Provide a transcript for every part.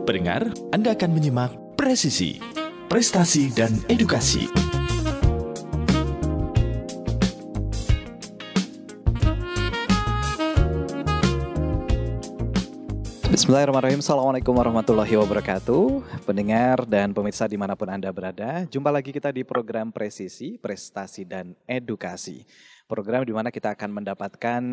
Pendengar, Anda akan menyimak Presisi, Prestasi dan Edukasi. Bismillahirrahmanirrahim. Assalamualaikum warahmatullahi wabarakatuh. Pendengar dan pemirsa dimanapun Anda berada, jumpa lagi kita di program Presisi, Prestasi dan Edukasi. Program di mana kita akan mendapatkan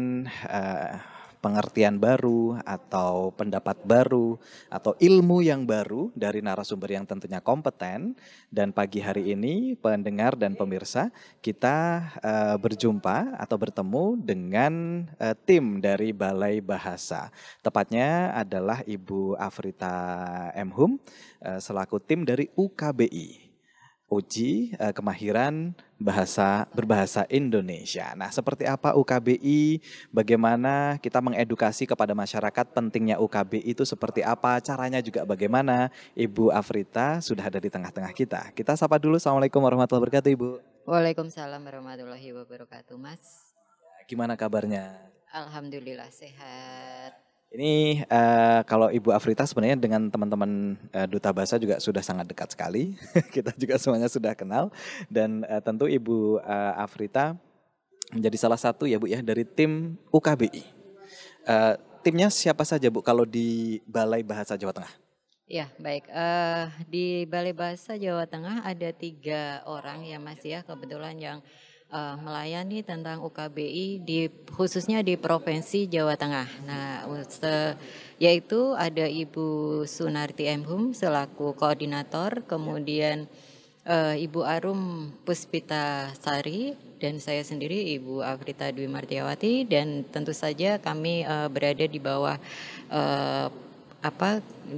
pengertian baru atau pendapat baru atau ilmu yang baru dari narasumber yang tentunya kompeten. Dan pagi hari ini pendengar dan pemirsa kita berjumpa atau bertemu dengan tim dari Balai Bahasa. Tepatnya adalah Ibu Afrita M. Hum selaku tim dari UKBI. Uji kemahiran berbahasa Indonesia. Nah, seperti apa UKBI? Bagaimana kita mengedukasi kepada masyarakat pentingnya UKBI itu seperti apa? Caranya juga bagaimana? Ibu Afrita sudah ada di tengah-tengah kita. Kita sapa dulu. Assalamualaikum warahmatullahi wabarakatuh, Ibu. Waalaikumsalam warahmatullahi wabarakatuh, Mas. Gimana kabarnya? Alhamdulillah sehat. Ini kalau Ibu Afrita sebenarnya dengan teman-teman Duta Bahasa juga sudah sangat dekat sekali. Kita juga semuanya sudah kenal. Dan tentu Ibu Afrita menjadi salah satu ya Bu ya dari tim UKBI. Timnya siapa saja Bu kalau di Balai Bahasa Jawa Tengah? Ya baik, di Balai Bahasa Jawa Tengah ada 3 orang ya Mas ya, kebetulan yang melayani tentang UKBI khususnya di Provinsi Jawa Tengah. Nah, yaitu ada Ibu Sunarti M. Hum selaku koordinator, kemudian Ibu Arum Puspita Sari dan saya sendiri Ibu Afrita Dwi Martiawati, dan tentu saja kami berada di bawah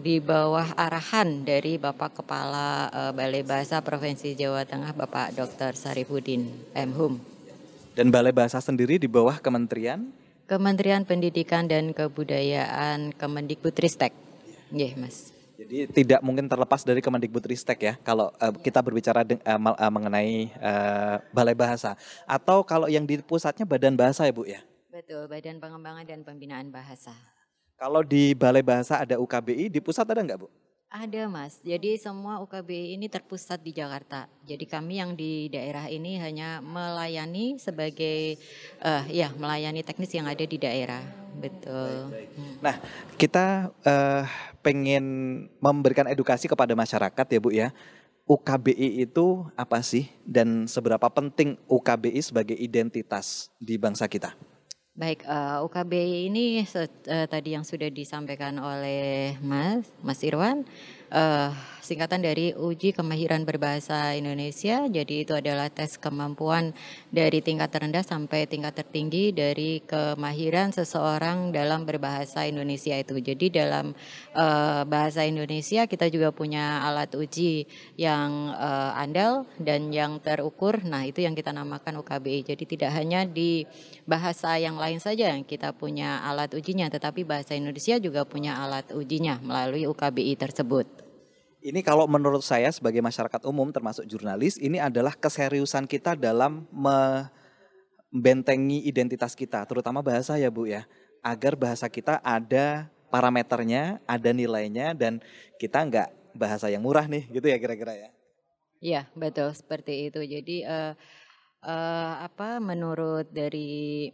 di bawah arahan dari Bapak Kepala Balai Bahasa Provinsi Jawa Tengah, Bapak Dr. Sarifudin M. Hum. Dan Balai Bahasa sendiri di bawah Kementerian Pendidikan dan Kebudayaan Kemendikbudristek. Nggih, Mas. Jadi tidak mungkin terlepas dari Kemendikbudristek ya kalau kita berbicara mengenai Balai Bahasa. Atau kalau yang di pusatnya Badan Bahasa ya Bu ya? Betul, Badan Pengembangan dan Pembinaan Bahasa. Kalau di Balai Bahasa ada UKBI, di pusat ada nggak Bu? Ada Mas, jadi semua UKBI ini terpusat di Jakarta. Jadi kami yang di daerah ini hanya melayani sebagai melayani teknis yang ada di daerah. Betul. Baik. Nah, kita pengen memberikan edukasi kepada masyarakat ya Bu ya. UKBI itu apa sih dan seberapa penting UKBI sebagai identitas di bangsa kita? Baik, UKBI ini tadi yang sudah disampaikan oleh Mas Irwan, singkatan dari Uji Kemahiran Berbahasa Indonesia. Jadi itu adalah tes kemampuan dari tingkat terendah sampai tingkat tertinggi dari kemahiran seseorang dalam berbahasa Indonesia itu. Jadi dalam bahasa Indonesia kita juga punya alat uji yang andal dan yang terukur. Nah, itu yang kita namakan UKBI. Jadi tidak hanya di bahasa yang lain saja yang kita punya alat ujinya, tetapi bahasa Indonesia juga punya alat ujinya melalui UKBI tersebut. Ini kalau menurut saya sebagai masyarakat umum termasuk jurnalis, ini adalah keseriusan kita dalam membentengi identitas kita, terutama bahasa ya Bu ya, agar bahasa kita ada parameternya, ada nilainya, dan kita nggak bahasa yang murah nih, gitu ya kira-kira ya. Iya betul seperti itu. Jadi menurut dari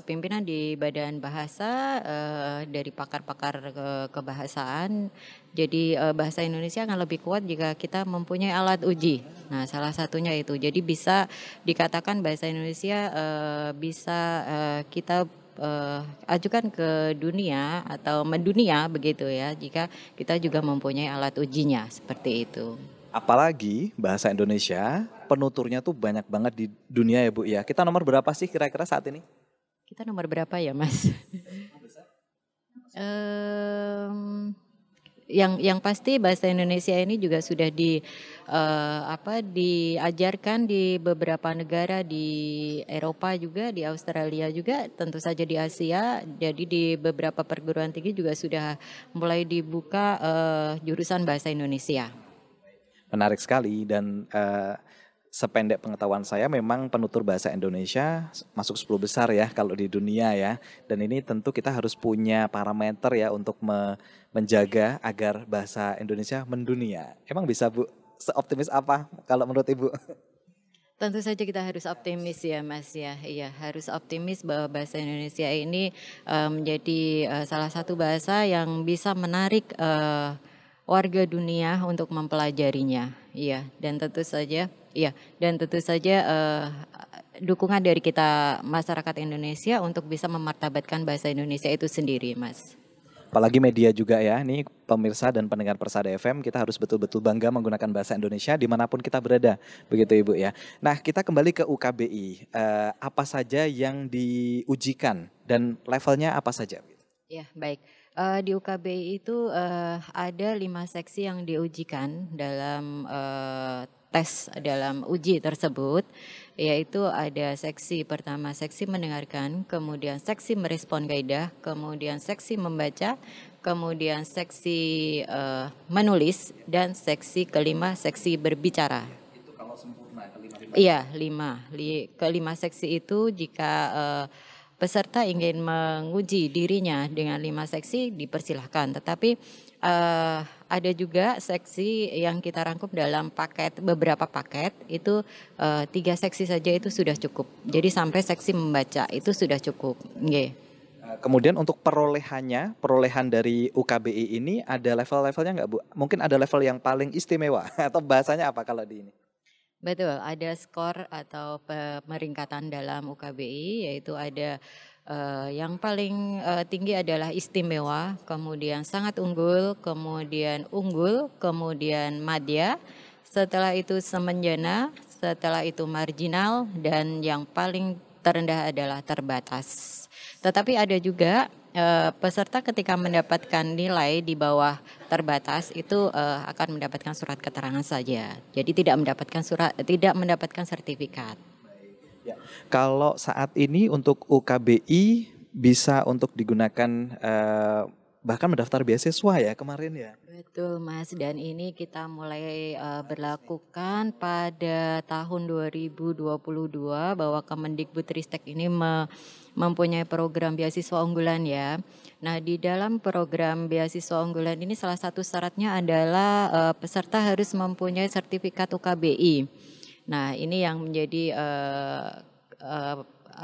pimpinan di Badan Bahasa, dari pakar-pakar kebahasaan, jadi bahasa Indonesia akan lebih kuat jika kita mempunyai alat uji. Nah, salah satunya itu. Jadi bisa dikatakan bahasa Indonesia bisa kita ajukan ke dunia atau mendunia begitu ya, jika kita juga mempunyai alat ujinya seperti itu. Apalagi bahasa Indonesia penuturnya tuh banyak banget di dunia ya Bu ya. Kita nomor berapa sih kira-kira saat ini? Kita nomor berapa ya Mas? Yang pasti bahasa Indonesia ini juga sudah diajarkan di beberapa negara, di Eropa juga, di Australia juga, tentu saja di Asia. Jadi di beberapa perguruan tinggi juga sudah mulai dibuka jurusan bahasa Indonesia. Menarik sekali dan sependek pengetahuan saya memang penutur bahasa Indonesia masuk 10 besar ya kalau di dunia ya. Dan ini tentu kita harus punya parameter ya untuk menjaga agar bahasa Indonesia mendunia. Emang bisa Bu? Seoptimis apa kalau menurut Ibu? Tentu saja kita harus optimis ya Mas ya. Iya, harus optimis bahwa bahasa Indonesia ini menjadi salah satu bahasa yang bisa menarik warga dunia untuk mempelajarinya. Iya, dan tentu saja dukungan dari kita masyarakat Indonesia untuk bisa memartabatkan bahasa Indonesia itu sendiri, Mas. Apalagi media juga ya, nih pemirsa dan pendengar Persada FM, kita harus betul-betul bangga menggunakan bahasa Indonesia dimanapun kita berada, begitu Ibu ya. Nah, kita kembali ke UKBI, apa saja yang diujikan dan levelnya apa saja? Ya, baik. Di UKBI itu ada 5 seksi yang diujikan dalam tes dalam uji tersebut, yaitu ada seksi pertama, seksi mendengarkan, kemudian seksi merespon kaidah, kemudian seksi membaca, kemudian seksi menulis, dan seksi kelima, seksi berbicara. Itu kalau sempurna, kelima. Iya, 5. Kelima seksi itu jika peserta ingin menguji dirinya dengan 5 seksi dipersilahkan, tetapi ada juga seksi yang kita rangkum dalam beberapa paket itu 3 seksi saja itu sudah cukup. Jadi sampai seksi membaca itu sudah cukup. Nggih. Kemudian untuk perolehan dari UKBI ini ada level-levelnya nggak Bu? Mungkin ada level yang paling istimewa atau bahasanya apa kalau di ini? Betul, ada skor atau pemeringkatan dalam UKBI, yaitu ada yang paling tinggi adalah istimewa, kemudian sangat unggul, kemudian madya, setelah itu semenjana, setelah itu marginal, dan yang paling terendah adalah terbatas. Tetapi ada juga peserta ketika mendapatkan nilai di bawah terbatas itu akan mendapatkan surat keterangan saja. Jadi tidak mendapatkan sertifikat. Ya. Kalau saat ini untuk UKBI bisa untuk digunakan bahkan mendaftar beasiswa ya kemarin ya. Betul Mas, dan ini kita mulai berlakukan pada tahun 2022 bahwa Kemendikbudristek ini mempunyai program beasiswa unggulan ya. Nah, di dalam program beasiswa unggulan ini salah satu syaratnya adalah peserta harus mempunyai sertifikat UKBI. Nah, ini yang menjadi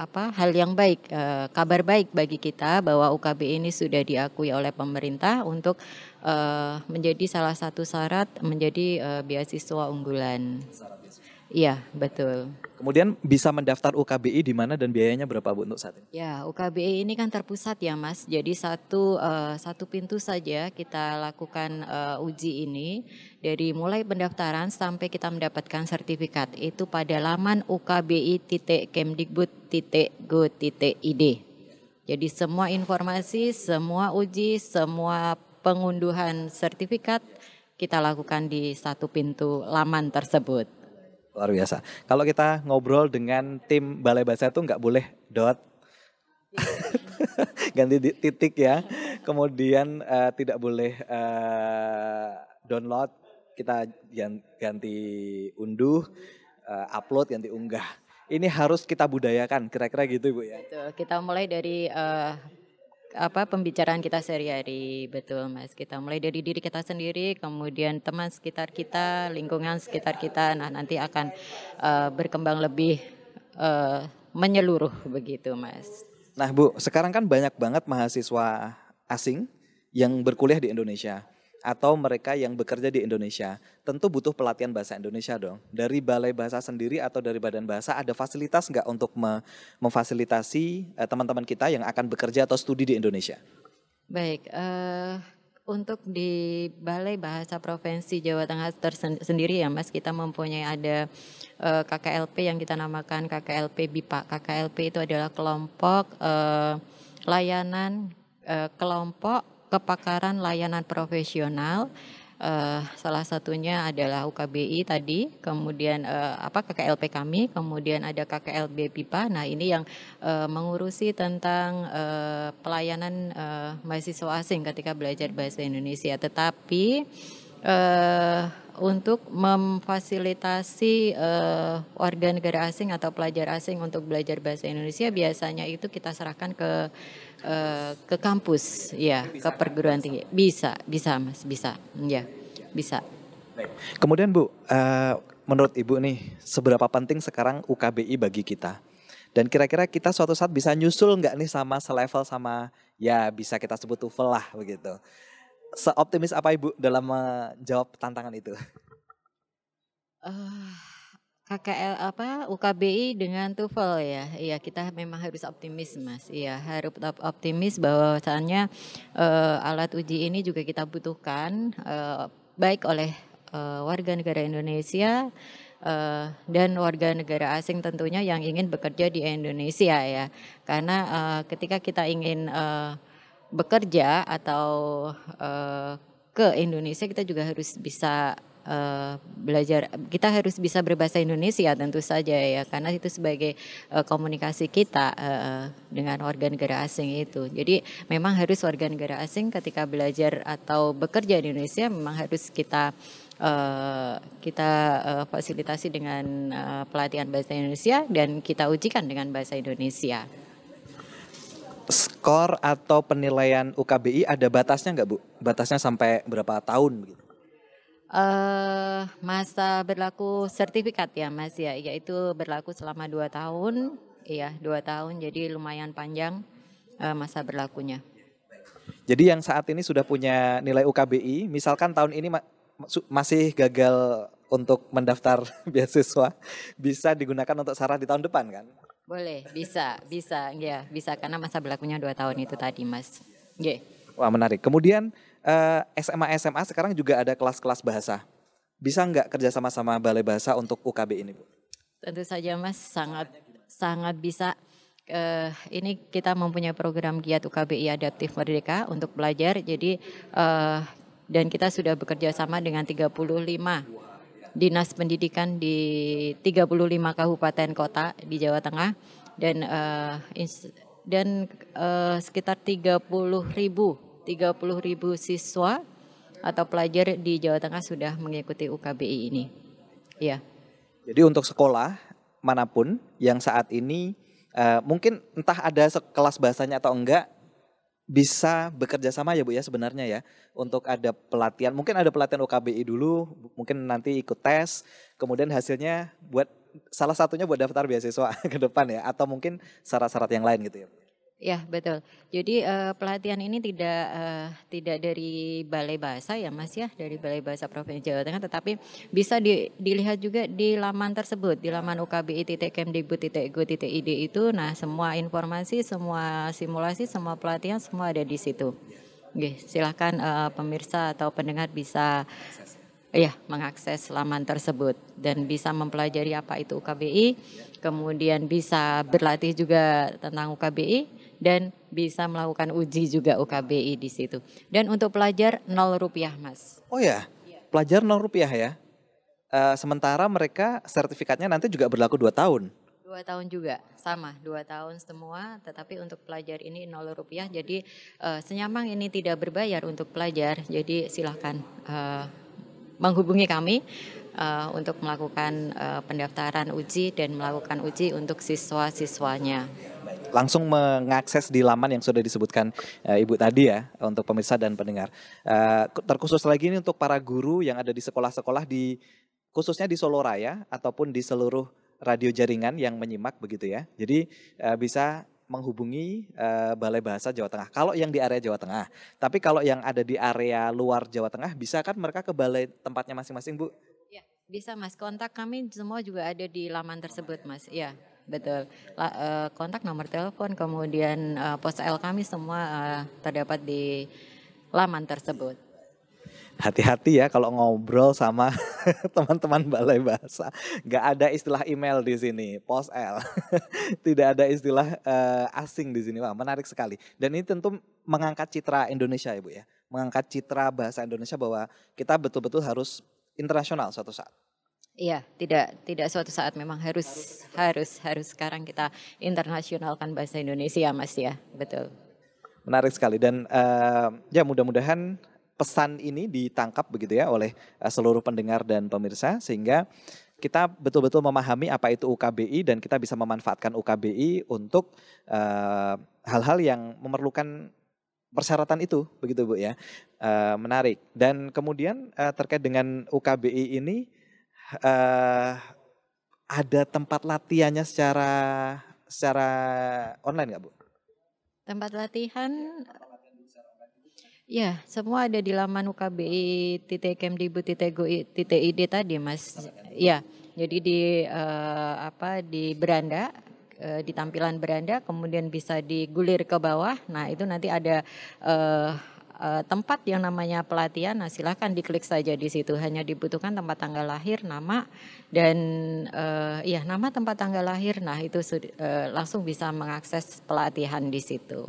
hal yang baik, kabar baik bagi kita bahwa UKBI ini sudah diakui oleh pemerintah untuk menjadi salah satu syarat menjadi beasiswa unggulan. Iya, betul. Kemudian bisa mendaftar UKBI di mana dan biayanya berapa Bu untuk saat ini? Ya, UKBI ini kan terpusat ya Mas. Jadi satu pintu saja kita lakukan uji ini dari mulai pendaftaran sampai kita mendapatkan sertifikat. Itu pada laman ukbi.kemdikbud.go.id. Jadi semua informasi, semua uji, semua pengunduhan sertifikat kita lakukan di satu pintu laman tersebut. Luar biasa. Kalau kita ngobrol dengan tim Balai Bahasa itu nggak boleh dot, ganti titik ya. Kemudian tidak boleh download, kita ganti unduh, upload, ganti unggah. Ini harus kita budayakan, kira-kira gitu Bu ya. Betul. Kita mulai dari pembicaraan kita sehari-hari, betul Mas. Kita mulai dari diri kita sendiri, kemudian teman sekitar kita, lingkungan sekitar kita. Nah, nanti akan berkembang lebih menyeluruh begitu Mas. Nah Bu, sekarang kan banyak banget mahasiswa asing yang berkuliah di Indonesia atau mereka yang bekerja di Indonesia. Tentu butuh pelatihan bahasa Indonesia dong. Dari Balai Bahasa sendiri atau dari Badan Bahasa ada fasilitas nggak untuk memfasilitasi teman-teman kita yang akan bekerja atau studi di Indonesia? Baik, untuk di Balai Bahasa Provinsi Jawa Tengah sendiri ya Mas, kita mempunyai ada KKLP yang kita namakan KKLP BIPA. KKLP itu adalah kelompok layanan kelompok kepakaran layanan profesional, salah satunya adalah UKBI tadi, kemudian KKLP kami, kemudian ada KKLB BIPA. Nah ini yang mengurusi tentang pelayanan mahasiswa asing ketika belajar bahasa Indonesia. Tetapi eh, untuk memfasilitasi warga negara asing atau pelajar asing untuk belajar bahasa Indonesia, biasanya itu kita serahkan ke kampus, ya, ke perguruan tinggi. Bisa, bisa Mas, bisa, ya, bisa. Kemudian Bu, menurut Ibu nih, seberapa penting sekarang UKBI bagi kita? Dan kira-kira kita suatu saat bisa nyusul nggak nih sama selevel sama ya bisa kita sebut TOEFL lah begitu. Seoptimis apa Ibu dalam menjawab tantangan itu? Eh, KKL apa UKBI dengan TOEFL ya, iya kita memang harus optimis Mas, iya harus optimis bahwasannya alat uji ini juga kita butuhkan baik oleh warga negara Indonesia dan warga negara asing tentunya yang ingin bekerja di Indonesia ya, karena ketika kita ingin bekerja atau ke Indonesia kita juga harus bisa belajar, kita harus bisa berbahasa Indonesia tentu saja ya, karena itu sebagai komunikasi kita dengan warga negara asing itu. Jadi memang harus warga negara asing ketika belajar atau bekerja di Indonesia memang harus kita fasilitasi dengan pelatihan bahasa Indonesia dan kita ujikan dengan bahasa Indonesia. Skor atau penilaian UKBI ada batasnya nggak Bu? Batasnya sampai berapa tahun begitu? Masa berlaku sertifikat ya Mas ya, yaitu berlaku selama 2 tahun, iya 2 tahun, jadi lumayan panjang masa berlakunya. Jadi yang saat ini sudah punya nilai UKBI, misalkan tahun ini masih gagal untuk mendaftar beasiswa, bisa digunakan untuk sarah di tahun depan kan? Boleh, bisa ya, bisa karena masa berlakunya 2 tahun itu tadi Mas. Yeah. Wah menarik. Kemudian SMA sekarang juga ada kelas-kelas bahasa. Bisa nggak kerjasama sama Balai Bahasa untuk UKBI ini Bu? Tentu saja Mas, sangat bisa. Ini kita mempunyai program Giat UKBI Adaptif Merdeka untuk belajar. Jadi dan kita sudah bekerja sama dengan 35 dinas pendidikan di 35 kabupaten kota di Jawa Tengah dan sekitar 30.000 siswa atau pelajar di Jawa Tengah sudah mengikuti UKBI ini. Ya. Jadi untuk sekolah manapun yang saat ini mungkin entah ada kelas bahasanya atau enggak, bisa bekerja sama ya Bu ya sebenarnya ya, untuk ada pelatihan, mungkin ada pelatihan UKBI dulu, mungkin nanti ikut tes, kemudian hasilnya buat salah satunya buat daftar beasiswa ke depan ya, atau mungkin syarat-syarat yang lain gitu ya. Ya betul. Jadi pelatihan ini tidak dari Balai Bahasa ya Mas ya, dari Balai Bahasa Provinsi Jawa Tengah, tetapi bisa dilihat juga di laman tersebut, di laman ukbi.kemdikbud.go.id itu. Nah semua informasi, semua simulasi, semua pelatihan semua ada di situ. Oke, silahkan pemirsa atau pendengar bisa mengakses laman tersebut dan bisa mempelajari apa itu UKBI, kemudian bisa berlatih juga tentang UKBI dan bisa melakukan uji juga UKBI di situ. Dan untuk pelajar Rp0 Mas. Oh ya, pelajar Rp0 ya. Sementara mereka sertifikatnya nanti juga berlaku 2 tahun. 2 tahun juga, sama 2 tahun semua, tetapi untuk pelajar ini Rp0. Jadi Senyambang ini tidak berbayar untuk pelajar, jadi silahkan menghubungi kami untuk melakukan pendaftaran uji dan melakukan uji untuk siswa-siswanya. Langsung mengakses di laman yang sudah disebutkan Ibu tadi ya, untuk pemirsa dan pendengar. Terkhusus lagi ini untuk para guru yang ada di sekolah-sekolah khususnya di Solo Raya ataupun di seluruh radio jaringan yang menyimak begitu ya. Jadi bisa menghubungi Balai Bahasa Jawa Tengah. Kalau yang di area Jawa Tengah. Tapi kalau yang ada di area luar Jawa Tengah, bisa kan mereka ke balai tempatnya masing-masing Bu? Ya, bisa Mas. Kontak kami semua juga ada di laman tersebut Mas. Ya, betul. Kontak, nomor telepon, kemudian pos L kami semua terdapat di laman tersebut. Hati-hati ya kalau ngobrol sama teman-teman Balai Bahasa. Nggak ada istilah email di sini, pos L. Tidak ada istilah asing di sini. Wah, menarik sekali. Dan ini tentu mengangkat citra Indonesia ya Bu ya. Mengangkat citra bahasa Indonesia bahwa kita betul-betul harus internasional suatu saat. Iya, tidak suatu saat, memang harus sekarang kita internasionalkan bahasa Indonesia Mas ya. Betul. Menarik sekali dan ya mudah-mudahan pesan ini ditangkap begitu ya oleh seluruh pendengar dan pemirsa, sehingga kita betul-betul memahami apa itu UKBI dan kita bisa memanfaatkan UKBI untuk hal-hal yang memerlukan persyaratan itu, begitu Bu ya. Menarik. Dan kemudian terkait dengan UKBI ini ada tempat latihannya secara online nggak Bu? Tempat latihan, ya semua ada di laman ukbi.kemdikbud.go.id tadi Mas. Ya, jadi di beranda, di tampilan beranda, kemudian bisa digulir ke bawah. Nah itu nanti ada tempat yang namanya pelatihan. Nah silahkan diklik saja di situ. Hanya dibutuhkan tempat tanggal lahir, nama dan nama tempat tanggal lahir. Nah itu langsung bisa mengakses pelatihan di situ.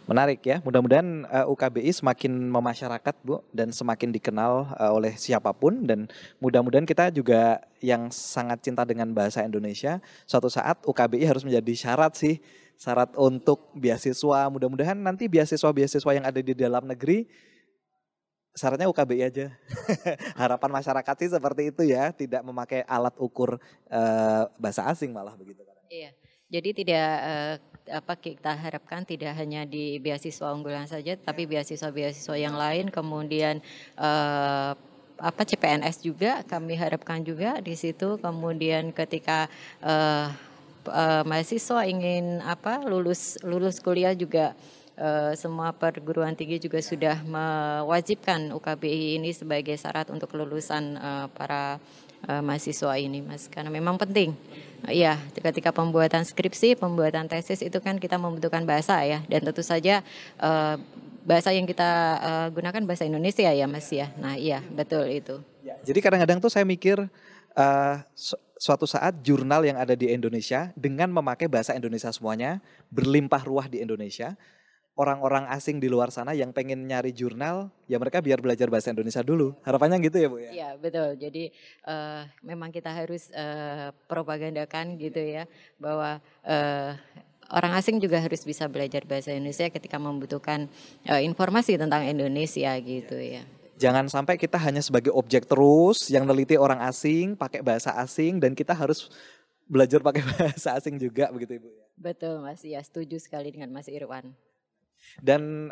Menarik ya, mudah-mudahan UKBI semakin memasyarakat Bu dan semakin dikenal oleh siapapun, dan mudah-mudahan kita juga yang sangat cinta dengan bahasa Indonesia, suatu saat UKBI harus menjadi syarat untuk beasiswa. Mudah-mudahan nanti beasiswa-beasiswa yang ada di dalam negeri syaratnya UKBI aja. Harapan masyarakat sih seperti itu ya, tidak memakai alat ukur bahasa asing malah begitu. Iya. Jadi tidak kita harapkan tidak hanya di beasiswa unggulan saja, tapi beasiswa-beasiswa yang lain, kemudian CPNS juga kami harapkan juga di situ. Kemudian ketika mahasiswa ingin lulus kuliah juga, semua perguruan tinggi juga sudah mewajibkan UKBI ini sebagai syarat untuk kelulusan para mahasiswa ini Mas, karena memang penting. Ya, ketika pembuatan skripsi, pembuatan tesis itu kan kita membutuhkan bahasa ya, dan tentu saja bahasa yang kita gunakan bahasa Indonesia ya Mas ya. Nah iya betul itu. Ya, jadi kadang-kadang tuh saya mikir suatu saat jurnal yang ada di Indonesia dengan memakai bahasa Indonesia semuanya, berlimpah ruah di Indonesia. Orang-orang asing di luar sana yang pengen nyari jurnal, ya mereka biar belajar bahasa Indonesia dulu. Harapannya gitu ya Bu ya? Iya betul, jadi memang kita harus propagandakan gitu ya, bahwa orang asing juga harus bisa belajar bahasa Indonesia ketika membutuhkan informasi tentang Indonesia gitu ya. Jangan sampai kita hanya sebagai objek terus yang neliti orang asing, pakai bahasa asing, dan kita harus belajar pakai bahasa asing juga begitu Ibu ya? Betul Mas, ya setuju sekali dengan Mas Irwan. Dan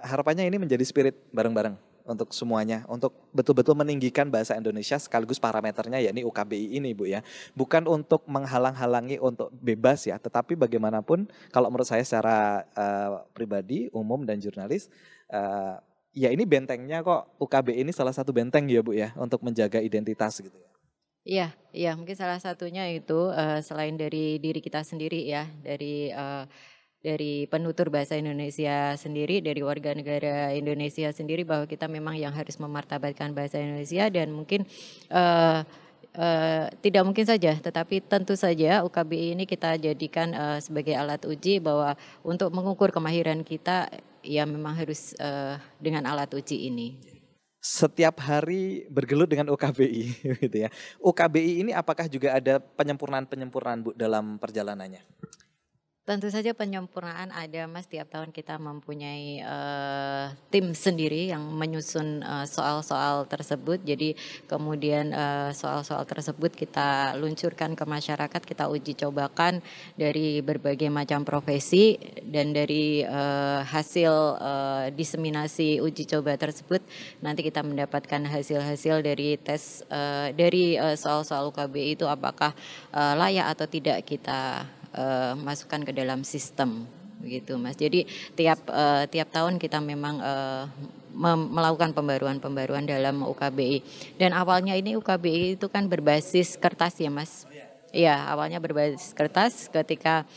harapannya ini menjadi spirit bareng-bareng untuk semuanya, untuk betul-betul meninggikan bahasa Indonesia sekaligus parameternya yakni UKBI ini Bu ya. Bukan untuk menghalang-halangi untuk bebas ya, tetapi bagaimanapun kalau menurut saya secara pribadi, umum dan jurnalis, ya ini bentengnya kok, UKBI ini salah satu benteng ya Bu ya, untuk menjaga identitas gitu ya. Iya mungkin salah satunya itu selain dari diri kita sendiri ya, dari penutur bahasa Indonesia sendiri, dari warga negara Indonesia sendiri, bahwa kita memang yang harus memartabatkan bahasa Indonesia. Dan mungkin tidak mungkin saja, tetapi tentu saja UKBI ini kita jadikan sebagai alat uji, bahwa untuk mengukur kemahiran kita ya memang harus dengan alat uji ini. Setiap hari bergelut dengan UKBI gitu ya. UKBI ini apakah juga ada penyempurnaan-penyempurnaan Bu dalam perjalanannya? Tentu saja penyempurnaan ada Mas, tiap tahun kita mempunyai tim sendiri yang menyusun soal-soal tersebut. Jadi kemudian soal-soal tersebut kita luncurkan ke masyarakat, kita uji cobakan dari berbagai macam profesi, dan dari hasil diseminasi uji coba tersebut nanti kita mendapatkan hasil-hasil dari tes dari soal-soal UKBI itu apakah layak atau tidak kita masukkan ke dalam sistem gitu Mas. Jadi tiap tahun kita memang melakukan pembaruan dalam UKBI. Dan awalnya ini UKBI itu kan berbasis kertas ya Mas. Iya, awalnya berbasis kertas. Ketika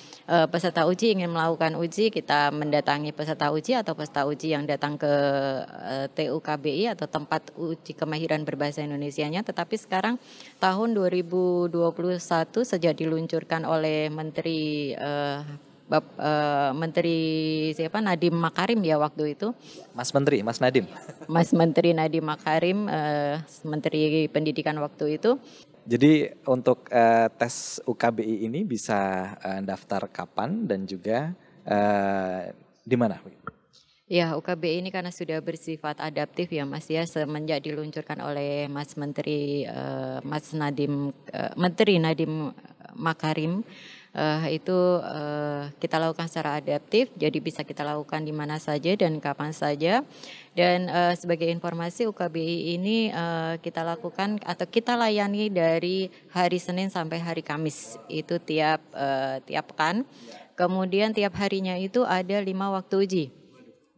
peserta uji ingin melakukan uji, kita mendatangi peserta uji atau peserta uji yang datang ke TUKBI atau tempat uji kemahiran berbahasa Indonesianya. Tetapi sekarang tahun 2021 sejak diluncurkan oleh Menteri Nadiem Makarim ya waktu itu. Mas Nadiem. Mas Menteri Nadiem Makarim, Menteri Pendidikan waktu itu. Jadi untuk tes UKBI ini bisa daftar kapan dan juga di mana? Ya, UKBI ini karena sudah bersifat adaptif ya Mas ya, semenjak diluncurkan oleh Mas Menteri Mas Nadiem Menteri Nadiem Makarim, itu kita lakukan secara adaptif, jadi bisa kita lakukan di mana saja dan kapan saja. Dan sebagai informasi UKBI ini kita lakukan atau kita layani dari hari Senin sampai hari Kamis, itu tiap pekan. Kemudian tiap harinya itu ada 5 waktu uji.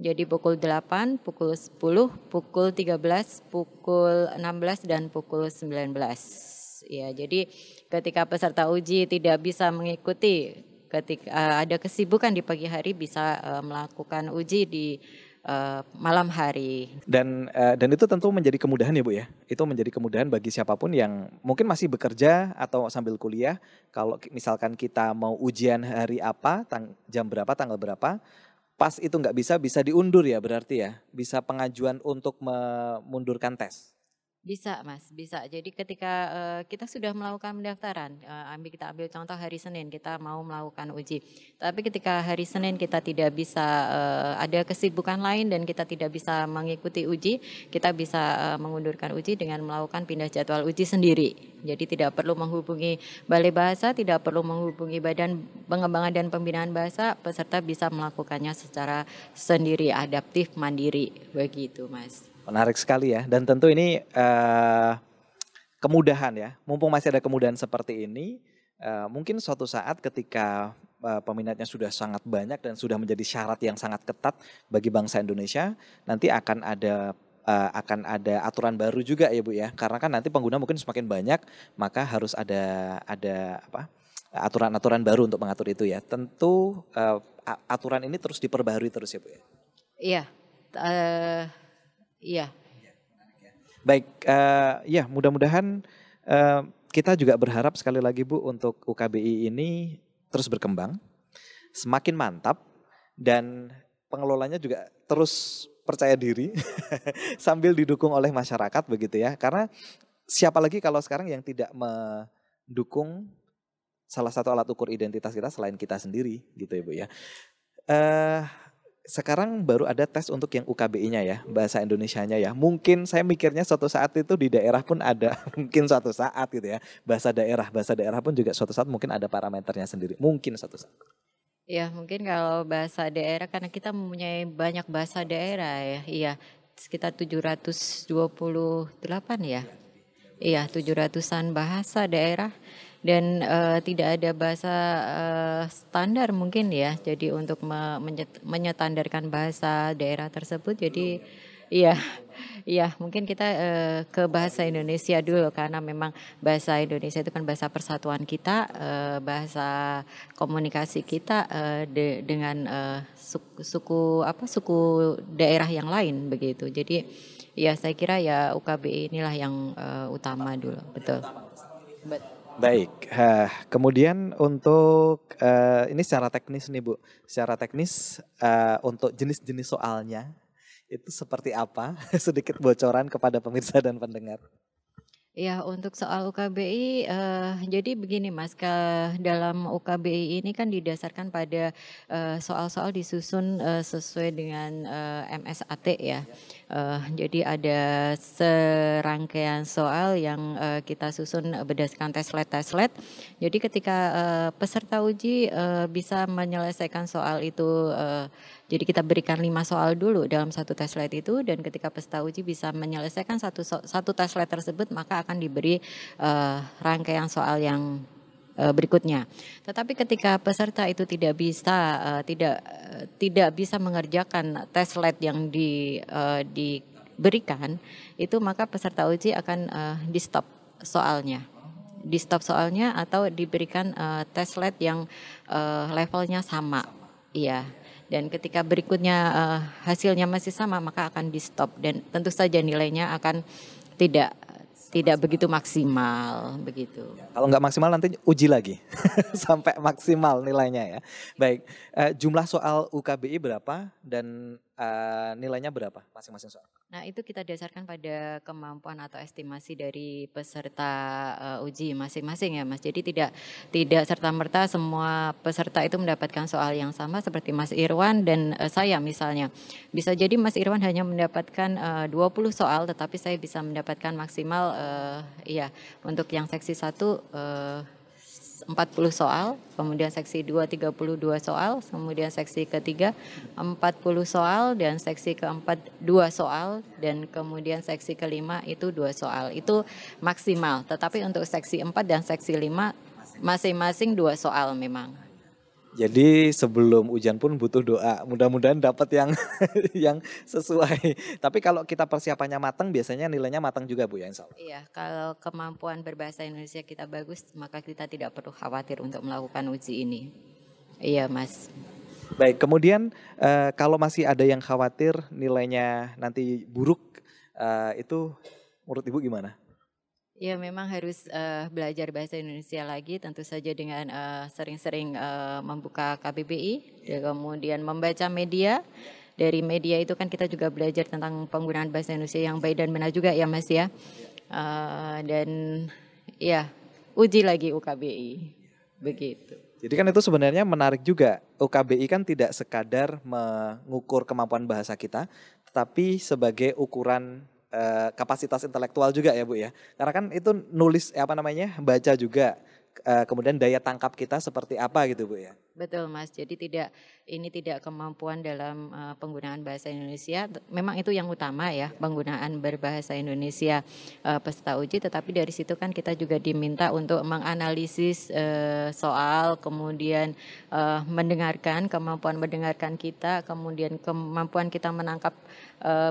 Jadi pukul 8, pukul 10, pukul 13, pukul 16, dan pukul 19. Ya, jadi ketika peserta uji tidak bisa mengikuti, ketika ada kesibukan di pagi hari bisa melakukan uji di malam hari. Dan itu tentu menjadi kemudahan ya Bu ya. Itu menjadi kemudahan bagi siapapun yang mungkin masih bekerja atau sambil kuliah. Kalau misalkan kita mau ujian hari apa, jam berapa, tanggal berapa, pas itu nggak bisa diundur ya berarti ya. Bisa pengajuan untuk memundurkan tes. Bisa Mas, bisa. Jadi ketika kita sudah melakukan pendaftaran, kita ambil contoh hari Senin kita mau melakukan uji. Tapi ketika hari Senin kita tidak bisa, ada kesibukan lain dan kita tidak bisa mengikuti uji, kita bisa mengundurkan uji dengan melakukan pindah jadwal uji sendiri. Jadi tidak perlu menghubungi Balai Bahasa, tidak perlu menghubungi Badan Pengembangan dan Pembinaan Bahasa, peserta bisa melakukannya secara sendiri, adaptif, mandiri, begitu Mas. Menarik sekali ya, dan tentu ini kemudahan ya, mumpung masih ada kemudahan seperti ini, mungkin suatu saat ketika peminatnya sudah sangat banyak dan sudah menjadi syarat yang sangat ketat bagi bangsa Indonesia, nanti akan ada aturan baru juga ya Bu ya, karena kan nanti pengguna mungkin semakin banyak, maka harus ada aturan-aturan baru untuk mengatur itu ya. Tentu aturan ini terus diperbaharui terus ya Bu ya. Iya. Iya. Baik, ya mudah-mudahan kita juga berharap sekali lagi Bu untuk UKBI ini terus berkembang, semakin mantap, dan pengelolanya juga terus percaya diri sambil didukung oleh masyarakat begitu ya. Karena siapa lagi kalau sekarang yang tidak mendukung salah satu alat ukur identitas kita selain kita sendiri gitu ya Bu ya. Sekarang baru ada tes untuk yang UKBI-nya ya, bahasa Indonesianya ya. Mungkin saya mikirnya suatu saat itu di daerah pun ada, mungkin suatu saat gitu ya. Bahasa daerah pun juga suatu saat mungkin ada parameternya sendiri, mungkin suatu saat. Ya mungkin kalau bahasa daerah karena kita mempunyai banyak bahasa daerah ya, iya sekitar 728 ya. Iya 700-an bahasa daerah. Dan tidak ada bahasa standar mungkin ya, jadi untuk menyetandarkan bahasa daerah tersebut, jadi iya mungkin kita ke bahasa Indonesia dulu karena memang bahasa Indonesia itu kan bahasa persatuan kita, bahasa komunikasi kita dengan suku daerah yang lain begitu. Jadi ya saya kira ya UKBI inilah yang utama dulu, betul. Baik, kemudian untuk ini secara teknis nih Bu, secara teknis untuk jenis-jenis soalnya itu seperti apa? Sedikit bocoran kepada pemirsa dan pendengar. Ya untuk soal UKBI, jadi begini Mas, dalam UKBI ini kan didasarkan pada soal-soal disusun sesuai dengan MSAT ya. Jadi ada serangkaian soal yang kita susun berdasarkan teslet. Jadi ketika peserta uji bisa menyelesaikan soal itu, jadi kita berikan 5 soal dulu dalam satu teslet itu, dan ketika peserta uji bisa menyelesaikan satu teslet tersebut, maka akan diberi rangkaian soal yang berikutnya. Tetapi ketika peserta itu tidak bisa mengerjakan teslet yang diberikan, itu maka peserta uji akan di stop soalnya atau diberikan teslet yang levelnya sama. Iya. Dan ketika berikutnya hasilnya masih sama, maka akan di stop, dan tentu saja nilainya akan tidak begitu maksimal begitu. Kalau nggak maksimal nanti uji lagi sampai maksimal nilainya ya. Baik, jumlah soal UKBI berapa dan nilainya berapa masing-masing soal? Nah, itu kita dasarkan pada kemampuan atau estimasi dari peserta uji masing-masing ya, Mas. Jadi tidak serta-merta semua peserta itu mendapatkan soal yang sama seperti Mas Irwan dan saya misalnya. Bisa jadi Mas Irwan hanya mendapatkan 20 soal, tetapi saya bisa mendapatkan maksimal untuk yang seksi 1 40 soal, kemudian seksi 2 32 soal, kemudian seksi ketiga 40 soal, dan seksi keempat 2 soal, dan kemudian seksi kelima itu 2 soal. Itu maksimal, tetapi untuk seksi 4 dan seksi 5 masing-masing 2 soal memang. Jadi sebelum ujian pun butuh doa, mudah-mudahan dapat yang yang sesuai. Tapi kalau kita persiapannya matang, biasanya nilainya matang juga Bu ya, insya Allah. Iya, kalau kemampuan berbahasa Indonesia kita bagus, maka kita tidak perlu khawatir untuk melakukan uji ini. Iya Mas. Baik, kemudian kalau masih ada yang khawatir nilainya nanti buruk, itu menurut Ibu gimana? Ya memang harus belajar bahasa Indonesia lagi, tentu saja dengan sering-sering membuka KBBI, dan kemudian membaca media. Dari media itu kan kita juga belajar tentang penggunaan bahasa Indonesia yang baik dan benar juga ya Mas ya. Dan ya uji lagi UKBI, begitu. Jadi kan itu sebenarnya menarik juga. UKBI kan tidak sekadar mengukur kemampuan bahasa kita, tetapi sebagai ukuran kapasitas intelektual juga ya Bu ya. Karena kan itu nulis baca juga. Kemudian daya tangkap kita seperti apa gitu Bu ya. Betul Mas. Jadi ini tidak kemampuan dalam penggunaan bahasa Indonesia. Memang itu yang utama ya, penggunaan berbahasa Indonesia peserta uji. Tetapi dari situ kan kita juga diminta untuk menganalisis soal, kemudian kemampuan mendengarkan kita, kemudian kemampuan kita menangkap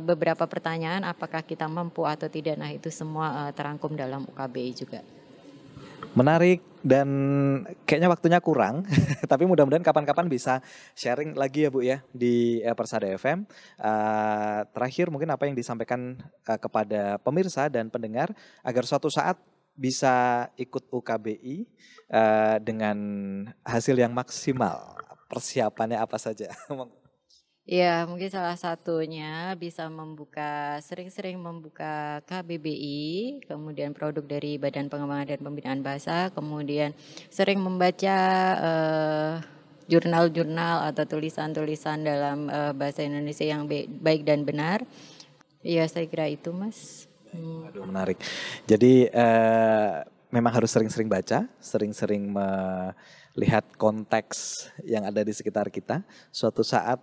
beberapa pertanyaan, apakah kita mampu atau tidak. Nah itu semua terangkum dalam UKBI juga. Menarik, dan kayaknya waktunya kurang, tapi mudah-mudahan kapan-kapan bisa sharing lagi ya Bu ya di Persada FM. Terakhir mungkin apa yang disampaikan kepada pemirsa dan pendengar agar suatu saat bisa ikut UKBI dengan hasil yang maksimal. Persiapannya apa saja? Ya, mungkin salah satunya bisa sering-sering membuka KBBI, kemudian produk dari Badan Pengembangan dan Pembinaan Bahasa, kemudian sering membaca jurnal-jurnal atau tulisan-tulisan dalam bahasa Indonesia yang baik dan benar. Ya, saya kira itu Mas. Aduh, menarik. Jadi memang harus sering-sering baca, sering-sering lihat konteks yang ada di sekitar kita, suatu saat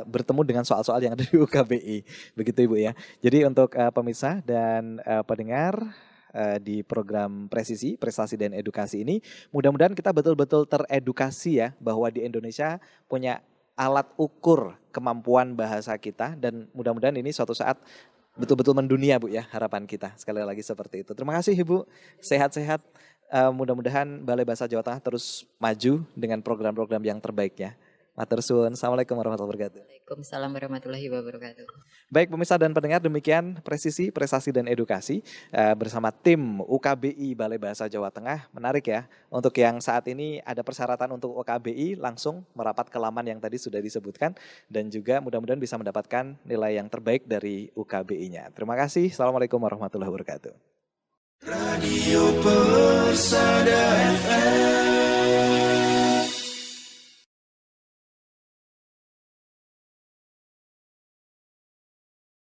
bertemu dengan soal-soal yang ada di UKBI. Begitu Ibu ya. Jadi untuk pemirsa dan pendengar di program Presisi, Prestasi dan Edukasi ini, mudah-mudahan kita betul-betul teredukasi ya, bahwa di Indonesia punya alat ukur kemampuan bahasa kita, dan mudah-mudahan ini suatu saat betul-betul mendunia Bu ya, harapan kita. Sekali lagi seperti itu. Terima kasih Ibu, sehat-sehat. Mudah-mudahan Balai Bahasa Jawa Tengah terus maju dengan program-program yang terbaiknya. Matur suwun. Assalamualaikum warahmatullahi wabarakatuh. Waalaikumsalam warahmatullahi wabarakatuh. Baik pemirsa dan pendengar, demikian Presisi, Prestasi dan Edukasi bersama tim UKBI Balai Bahasa Jawa Tengah. Menarik ya, untuk yang saat ini ada persyaratan untuk UKBI langsung merapat ke laman yang tadi sudah disebutkan, dan juga mudah-mudahan bisa mendapatkan nilai yang terbaik dari UKBI-nya. Terima kasih. Assalamualaikum warahmatullahi wabarakatuh. Radio Persada